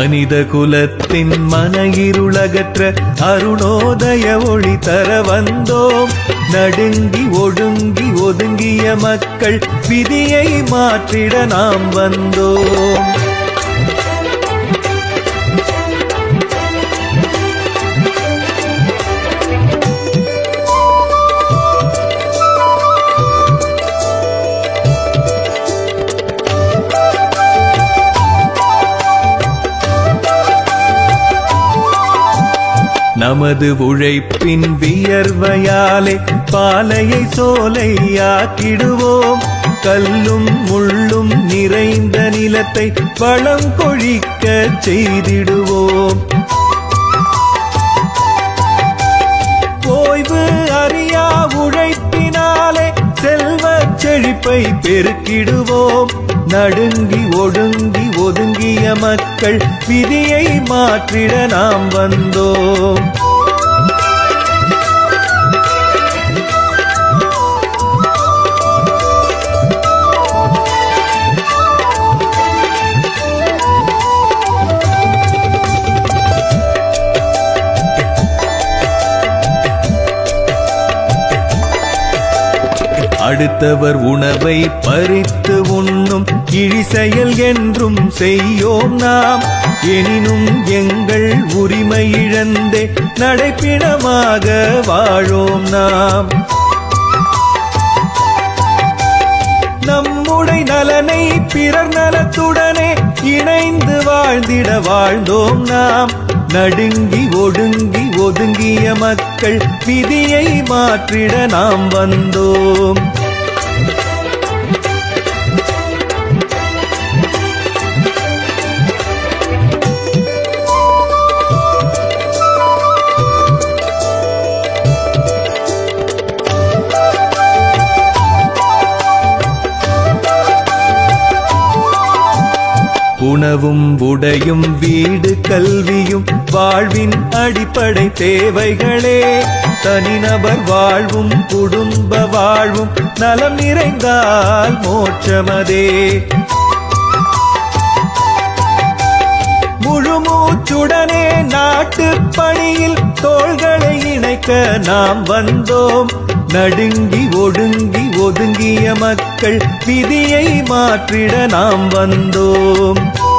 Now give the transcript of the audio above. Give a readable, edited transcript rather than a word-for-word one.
மனித குலத்தின் மன இருளகற்ற அருணோதய ஒளி தர வந்தோம். நடுங்கி ஒடுங்கி ஒதுங்கிய மக்கள் விதியை மாற்றிட நாம் வந்தோம். நமது உழைப்பின் வியர்வையாலே பாலையை சோலையாக்கிடுவோம். கல்லும் முள்ளும் நிறைந்த நிலத்தை வளம் கொழிக்க செய்திடுவோம். ஓய்வு அறியா உழைப்பினாலே செல்வச் செழிப்பை பெருக்கிடுவோம். நடுங்கி ஒடுங்கி ஒதுங்கிய மக்கள் விதியை மாற்றிட நாம் வந்தோம். அடுத்தவர் உணவை பறித்து உண்ணும் இழி செயல் என்றும் செய்யோம் நாம். எனினும் எங்கள் உரிமை இழந்தே நடைப்பிணமாக வாழோம் நாம். நம்முடைய நலனை பிறர் நலத்துடனே இணைந்து வாழ்ந்திட வாழ்ந்தோம் நாம். நடுங்கி ஒடுங்கி ஒதுங்கிய மக்கள் விதியை மாற்றிட நாம் வந்தோம். உணவும் உடையும் வீடு கல்வியும் வாழ்வின் அடிப்படை தேவைகளே. தனிநபர் வாழ்வும் குடும்ப வாழ்வும் நலம் நிறைந்தால் மோட்சமதே. முழுமூச்சுடனே நாட்டு பணியில் தோள்களை இணைக்க நாம் வந்தோம். நடுங்கி ஒடுங்கி ஒதுங்கிய மக்கள் விதியை மாற்றிட நாம் வந்தோம்.